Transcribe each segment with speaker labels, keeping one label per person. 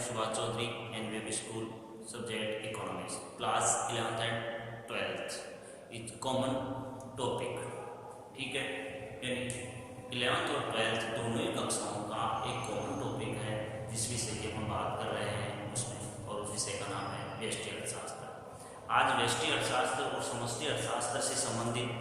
Speaker 1: Subhash Chaudhary NVB school, subject economics, class 11th and 12th। It's common topic, ठीक है। यानी 11th और 12th दोनों ही कक्षाओं का एक कॉमन टॉपिक है जिस विषय की हम बात कर रहे हैं उसमें, और उस विषय का नाम है व्यष्टि अर्थशास्त्र। आज व्यष्टि अर्थशास्त्र और समष्टि अर्थशास्त्र से संबंधित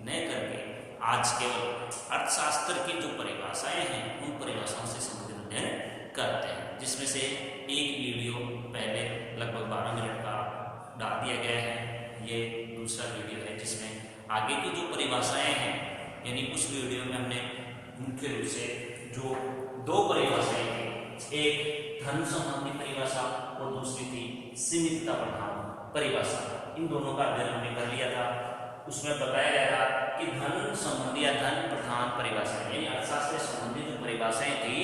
Speaker 1: न करके आज केवल अर्थशास्त्र की जो परिभाषाएं हैं उन परिभाषाओं से संबंधित अध्ययन करते हैं, जिसमें से एक वीडियो पहले लगभग 12 मिनट का डाल दिया गया है। ये दूसरा वीडियो है जिसमें आगे की जो परिभाषाएं हैं, यानी उस वीडियो में हमने मुख्य रूप से जो दो परिभाषाएं थी, एक धन संबंधी परिभाषा और दूसरी थी सीमितता प्रधान परिभाषा, इन दोनों का अध्ययन हमने कर लिया था। उसमें बताया गया था कि धन संबंधी या धन प्रधान परिभाषा यानी अर्थशास्त्र से संबंधित जो परिभाषाएं थी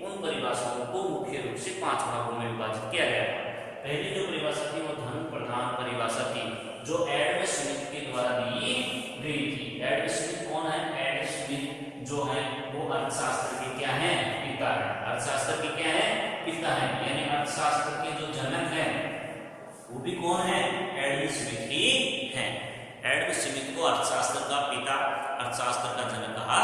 Speaker 1: उन परिभाषाओं को मुख्य रूप से 5 भागों में विभाजित किया गया था। पहली जो परिभाषा थी वो धन प्रधान परिभाषा थी, जो एडम स्मिथ के द्वारा दी गई थी। एडम स्मिथ कौन है? एडम स्मिथ जो है वो अर्थशास्त्र के क्या है? पिता है। अर्थशास्त्र के क्या है? पिता है। यानी अर्थशास्त्र के जो जनक है वो भी कौन है? एडम स्मिथ ही है। एडम स्मिथ को अर्थशास्त्र का पिता, अर्थशास्त्र का जनक कहा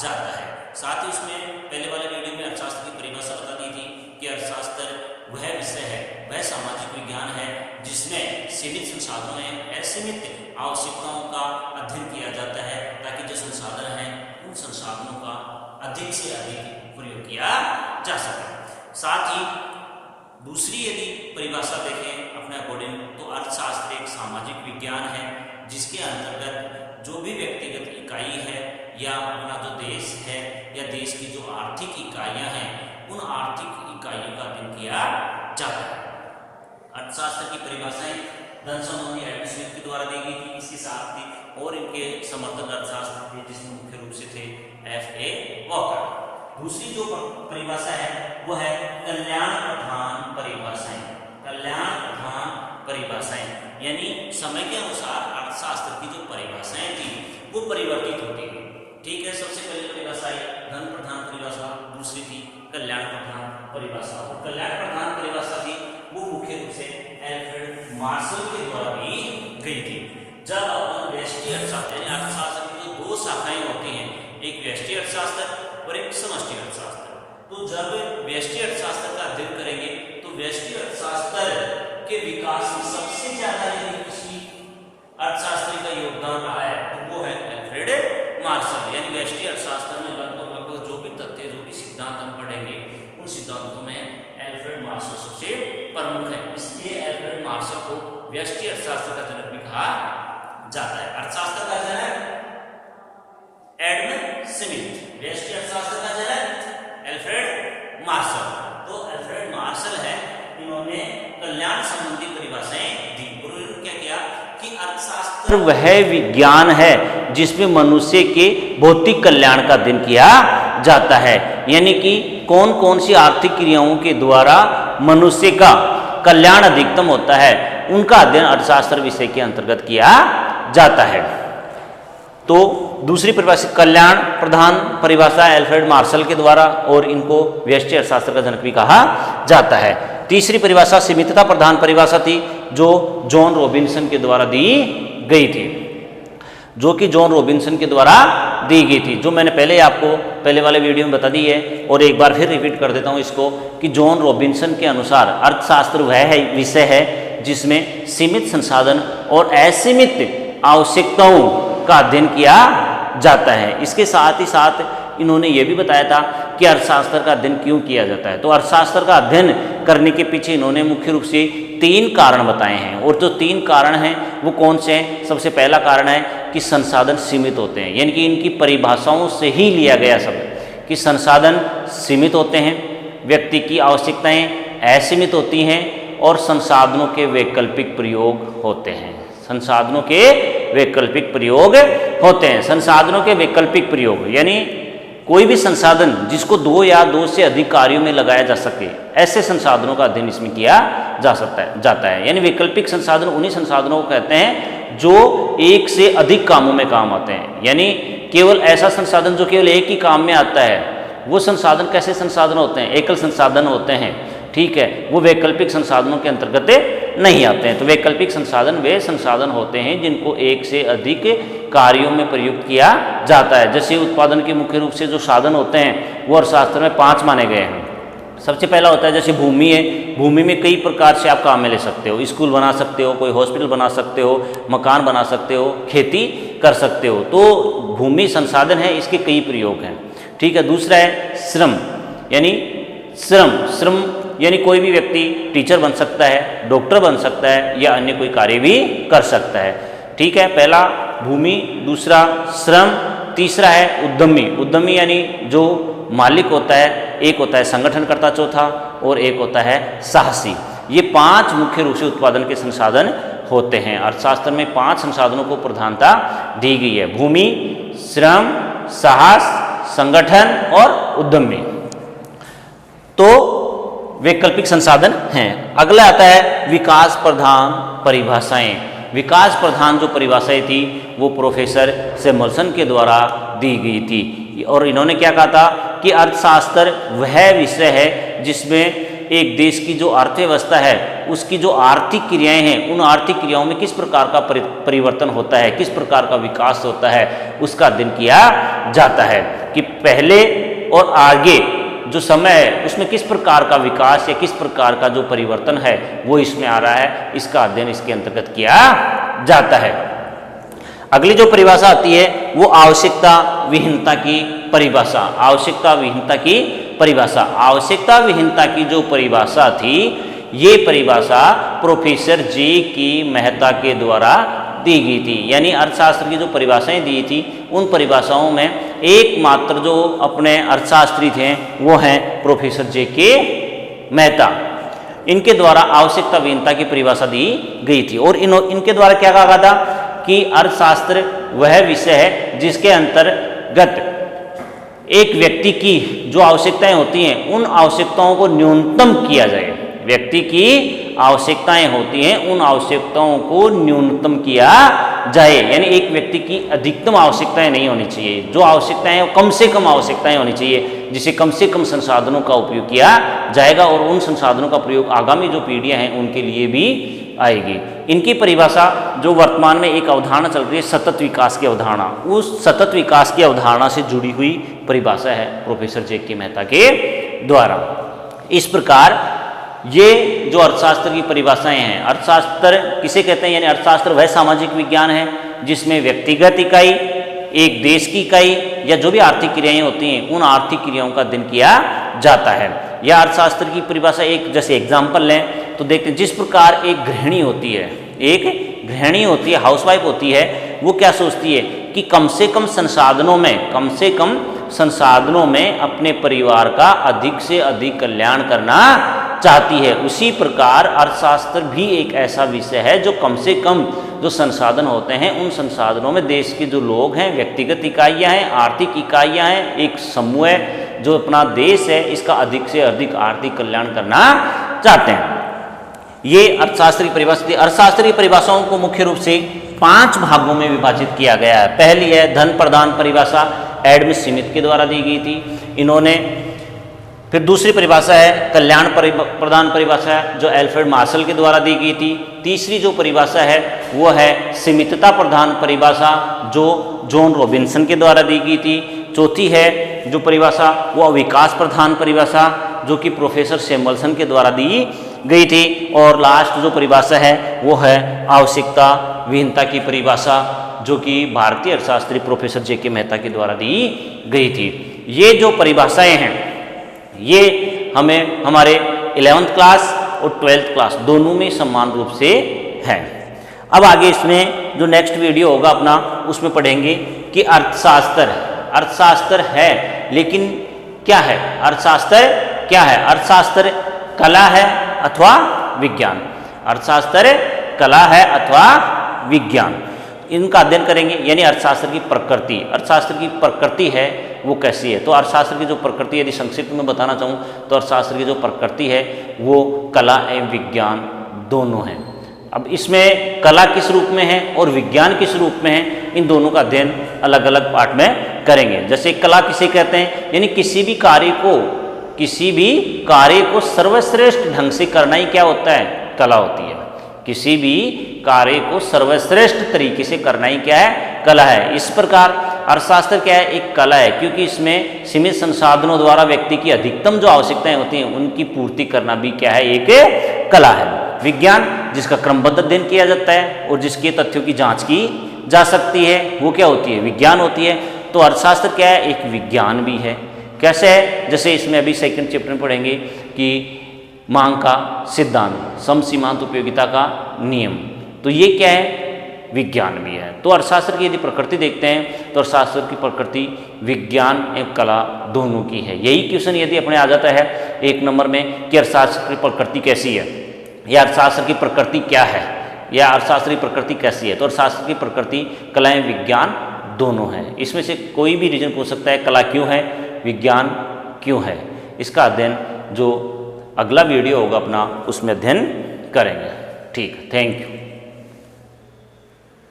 Speaker 1: जाता है। साथ ही उसमें पहले वाले वीडियो में अर्थशास्त्र की परिभाषा बता दी थी कि अर्थशास्त्र वह विषय है, वह सामाजिक विज्ञान है जिसमें सीमित संसाधनों में असीमित आवश्यकताओं का अध्ययन किया जाता है, ताकि जो संसाधन हैं उन संसाधनों का अधिक से अधिक प्रयोग किया जा सके। साथ ही दूसरी यदि परिभाषा देखें अपने अकॉर्डिंग, तो अर्थशास्त्र एक सामाजिक विज्ञान है जिसके अंतर्गत जो भी व्यक्तिगत इकाई है या अपना जो देश है या देश की जो आर्थिक इकाइयां हैं उन आर्थिक इकाइयों का अध्ययन किया जाता है। अर्थशास्त्र की परिभाषाएं धन संबंधी एडम स्मिथ के द्वारा दी गई थी। इसके साथ ही और इनके समर्थक अर्थशास्त्र थे जिसमें मुख्य रूप से थे F.A. वॉकर। दूसरी जो परिभाषा है वो है कल्याण प्रधान परिभाषाएं। कल्याण प्रधान परिभाषाएं यानी समय के अनुसार अर्थशास्त्र की जो परिभाषाएं थी वो परिवर्तित होती है, ठीक है। सबसे पहले परिभाषा धन प्रधान परिभाषा, दूसरी थी कल्याण प्रधान परिभाषा। और कल्याण प्रधान परिभाषा थी वो मुख्य रूप से एल्फ्रेड मार्शल के द्वारा दी गई थी। जब अपन व्यष्टि अर्थशास्त्र यानी अर्थशास्त्र की जो दो शाखाएं होती हैं, एक व्यष्टि अर्थशास्त्र और एक समष्टि अर्थशास्त्र, तो जब व्यष्टि अर्थशास्त्र का अध्ययन करेंगे तो व्यष्टि अर्थशास्त्र के विकास में सबसे ज्यादा यदि किसी अर्थशास्त्री का योगदान रहा है तो वो है एल्फ्रेड मार्शल। यानी व्यष्टि अर्थशास्त्र में लगभग जो भी तथ्य, जो भी सिद्धांत हम पढ़ेंगे उन सिद्धांतों में एल्फ्रेड मार्शल सबसे प्रमुख है। इसलिए एल्फ्रेड मार्शल को व्यष्टि अर्थशास्त्र का जनक भी कहा जाता है। अर्थशास्त्र का जनक एडम स्मिथ, व्यष्टि अर्थशास्त्र का जनक एल्फ्रेड मार्शल। तो एल्फ्रेड मार्शल है, इन्होंने कल्याण संबंधी परिभाषाएं दी। उन्होंने क्या किया कि अर्थशास्त्र वह विज्ञान है जिसमें मनुष्य के भौतिक कल्याण का अध्ययन किया जाता है। यानी कि कौन कौन सी आर्थिक क्रियाओं के द्वारा मनुष्य का कल्याण अधिकतम होता है उनका अध्ययन अर्थशास्त्र विषय के अंतर्गत किया जाता है। तो दूसरी परिभाषा कल्याण प्रधान परिभाषा एल्फ्रेड मार्शल के द्वारा, और इनको व्यष्टि अर्थशास्त्र का जनक भी कहा जाता है। तीसरी परिभाषा सीमितता प्रधान परिभाषा थी जो जॉन रॉबिन्सन के द्वारा दी गई थी, जो कि जॉन रॉबिन्सन के द्वारा दी गई थी, जो मैंने पहले आपको पहले वाले वीडियो में बता दी है और एक बार फिर रिपीट कर देता हूं इसको कि जॉन रॉबिन्सन के अनुसार अर्थशास्त्र वह है विषय है जिसमें सीमित संसाधन और असीमित आवश्यकताओं का अध्ययन किया जाता है। इसके साथ ही साथ इन्होंने ये भी बताया था कि अर्थशास्त्र का अध्ययन क्यों किया जाता है। तो अर्थशास्त्र का अध्ययन करने के पीछे इन्होंने मुख्य रूप से 3 कारण बताए हैं, और जो 3 कारण हैं वो कौन से हैं? सबसे पहला कारण है कि संसाधन सीमित होते हैं, यानी कि इनकी परिभाषाओं से ही लिया गया सब कि संसाधन सीमित होते हैं, व्यक्ति की आवश्यकताएं असीमित होती हैं और संसाधनों के वैकल्पिक प्रयोग होते हैं। संसाधनों के वैकल्पिक प्रयोग होते हैं। संसाधनों के वैकल्पिक प्रयोग यानी कोई भी संसाधन जिसको 2 या 2 से अधिक कार्यों में लगाया जा सके, ऐसे संसाधनों का अध्ययन इसमें किया जाता है। यानी वैकल्पिक संसाधन उन्हीं संसाधनों को कहते हैं जो एक से अधिक कामों में काम आते हैं। यानी केवल ऐसा संसाधन जो केवल एक ही काम में आता है वो संसाधन कैसे संसाधन होते हैं? एकल संसाधन होते हैं। ठीक है, वो वैकल्पिक संसाधनों के अंतर्गत नहीं आते हैं। तो वैकल्पिक संसाधन वे संसाधन होते हैं जिनको एक से अधिक कार्यों में प्रयुक्त किया जाता है। जैसे उत्पादन के मुख्य रूप से जो साधन होते हैं वो अर्थशास्त्र में 5 माने गए हैं। सबसे पहला होता है जैसे भूमि है, भूमि में कई प्रकार से आप काम में ले सकते हो, स्कूल बना सकते हो, कोई हॉस्पिटल बना सकते हो, मकान बना सकते हो, खेती कर सकते हो। तो भूमि संसाधन है, इसके कई प्रयोग हैं, ठीक है। दूसरा है श्रम, यानी श्रम यानी कोई भी व्यक्ति टीचर बन सकता है, डॉक्टर बन सकता है या अन्य कोई कार्य भी कर सकता है, ठीक है। पहला भूमि, दूसरा श्रम, तीसरा है उद्यमी यानी जो मालिक होता है, एक होता है संगठनकर्ता चौथा, और एक होता है साहसी। ये 5 मुख्य रूप से उत्पादन के संसाधन होते हैं। अर्थशास्त्र में 5 संसाधनों को प्रधानता दी गई है: भूमि, श्रम, साहस, संगठन और उद्यमी। तो वैकल्पिक संसाधन हैं। अगला आता है विकास प्रधान परिभाषाएं। विकास प्रधान जो परिभाषाएं थी वो प्रोफेसर सैमुअल्सन के द्वारा दी गई थी, और इन्होंने क्या कहा था कि अर्थशास्त्र वह विषय है जिसमें एक देश की जो अर्थव्यवस्था है उसकी जो आर्थिक क्रियाएं हैं, उन आर्थिक क्रियाओं में किस प्रकार का परिवर्तन होता है, किस प्रकार का विकास होता है, उसका अध्ययन किया जाता है कि पहले और आगे जो समय है उसमें किस प्रकार का विकास या किस प्रकार का जो परिवर्तन है वो इसमें आ रहा है, इसका अध्ययन इसके अंतर्गत किया जाता है। अगली जो परिभाषा आती है वो आवश्यकता विहीनता की परिभाषा। आवश्यकता विहीनता की परिभाषा, आवश्यकता विहीनता की जो परिभाषा थी, ये परिभाषा प्रोफेसर जे.के. मेहता के द्वारा दी गई थी। यानी अर्थशास्त्र की जो परिभाषाएं दी थी उन परिभाषाओं में एकमात्र जो अपने अर्थशास्त्री थे वो हैं प्रोफेसर जे.के. मेहता। इनके द्वारा आवश्यकता विहीनता की परिभाषा दी गई थी, और इनके द्वारा क्या कहा गया था कि अर्थशास्त्र वह विषय है जिसके अंतर्गत एक व्यक्ति की जो आवश्यकताएं होती हैं उन आवश्यकताओं को न्यूनतम किया जाए। व्यक्ति की आवश्यकताएं होती हैं, उन आवश्यकताओं को न्यूनतम किया जाए। यानी एक व्यक्ति की अधिकतम आवश्यकताएं नहीं होनी चाहिए, जो आवश्यकताएं हैं कम से कम आवश्यकताएं होनी चाहिए, जिससे कम से कम संसाधनों का उपयोग किया जाएगा, और उन संसाधनों का प्रयोग आगामी जो पीढ़ियां हैं उनके लिए भी आएगी। इनकी परिभाषा जो वर्तमान में एक अवधारणा चल रही है सतत विकास की अवधारणा, उस सतत विकास की अवधारणा से जुड़ी हुई परिभाषा है प्रोफेसर जे.के. मेहता के द्वारा। इस प्रकार ये जो अर्थशास्त्र की परिभाषाएं हैं, अर्थशास्त्र किसे कहते हैं, यानी अर्थशास्त्र वह सामाजिक विज्ञान है जिसमें व्यक्तिगत इकाई, एक देश की इकाई या जो भी आर्थिक क्रियाएं होती हैं उन आर्थिक क्रियाओं का अध्ययन किया जाता है। या अर्थशास्त्र की परिभाषा एक जैसे एग्जाम्पल लें तो देखते हैं, जिस प्रकार एक गृहिणी होती है, एक गृहिणी होती है, हाउसवाइफ होती है, वो क्या सोचती है कि कम से कम संसाधनों में अपने परिवार का अधिक से अधिक कल्याण करना चाहती है। उसी प्रकार अर्थशास्त्र भी एक ऐसा विषय है जो कम से कम जो संसाधन होते हैं उन संसाधनों में देश के जो लोग हैं, व्यक्तिगत इकाइयां हैं, आर्थिक इकाइयां हैं, एक समूह है जो अपना देश है, इसका अधिक से अधिक आर्थिक कल्याण करना चाहते हैं। ये अर्थशास्त्र की परिभाषा थी। अर्थशास्त्र की परिभाषाओं को मुख्य रूप से 5 भागों में विभाजित किया गया है। पहली है धन प्रदान परिभाषा, एडम स्मिथ के द्वारा दी गई थी इन्होंने। फिर दूसरी परिभाषा है कल्याण प्रदान परिभाषा जो अल्फ्रेड मार्शल के द्वारा दी गई थी। तीसरी जो परिभाषा है वो है सीमितता प्रधान परिभाषा जो जॉन रॉबिन्सन के द्वारा दी गई थी। चौथी है जो परिभाषा वो विकास प्रधान परिभाषा जो कि प्रोफेसर सैमुअल्सन के द्वारा दी गई थी। और लास्ट जो परिभाषा है वो है आवश्यकता विहीनता की परिभाषा जो कि भारतीय अर्थशास्त्री प्रोफेसर जे.के. मेहता के द्वारा दी गई थी। ये जो परिभाषाएं हैं ये हमें हमारे 11th क्लास और 12th क्लास दोनों में समान रूप से है। अब आगे इसमें जो नेक्स्ट वीडियो होगा अपना उसमें पढ़ेंगे कि अर्थशास्त्र है लेकिन क्या है, अर्थशास्त्र क्या है, अर्थशास्त्र कला है अथवा विज्ञान, अर्थशास्त्र कला है अथवा विज्ञान, इनका अध्ययन करेंगे। यानी अर्थशास्त्र की प्रकृति, अर्थशास्त्र की प्रकृति है वो कैसी है। तो अर्थशास्त्र की जो प्रकृति यदि संक्षिप्त में बताना चाहूँ तो अर्थशास्त्र की जो प्रकृति है वो कला एवं विज्ञान दोनों हैं। अब इसमें कला किस रूप में है और विज्ञान किस रूप में है, इन दोनों का अध्ययन अलग अलग पार्ट में करेंगे। जैसे कला किसे कहते हैं, यानी किसी भी कार्य को किसी भी कार्य को सर्वश्रेष्ठ ढंग से करना ही क्या होता है, कला होती है। किसी भी कार्य को सर्वश्रेष्ठ तरीके से करना ही क्या है, कला है। इस प्रकार अर्थशास्त्र क्या है, एक कला है, क्योंकि इसमें सीमित संसाधनों द्वारा व्यक्ति की अधिकतम जो आवश्यकताएं होती हैं उनकी पूर्ति करना भी क्या है, एक कला है। विज्ञान जिसका क्रमबद्ध अध्ययन किया जाता है और जिसके तथ्यों की जांच की जा सकती है वो क्या होती है, विज्ञान होती है। तो अर्थशास्त्र क्या है, एक विज्ञान भी है। कैसे है, जैसे इसमें अभी सेकंड चैप्टर में पढ़ेंगे कि मांग का सिद्धांत, समसीमांत उपयोगिता का नियम, तो ये क्या है, विज्ञान भी है। तो अर्थशास्त्र की यदि प्रकृति देखते हैं तो अर्थशास्त्र की प्रकृति विज्ञान एवं कला दोनों की है। यही क्वेश्चन यदि अपने आ जाता है 1 नंबर में कि अर्थशास्त्र की प्रकृति कैसी है या अर्थशास्त्र की प्रकृति क्या है या अर्थशास्त्र की प्रकृति कैसी है, तो अर्थशास्त्र की प्रकृति कला एवं विज्ञान दोनों है। इसमें से कोई भी रीजन पूछ सकता है, कला क्यों है, विज्ञान क्यों है। इसका अध्ययन जो अगला वीडियो होगा अपना उसमें अध्ययन करेंगे। ठीक, थैंक यू।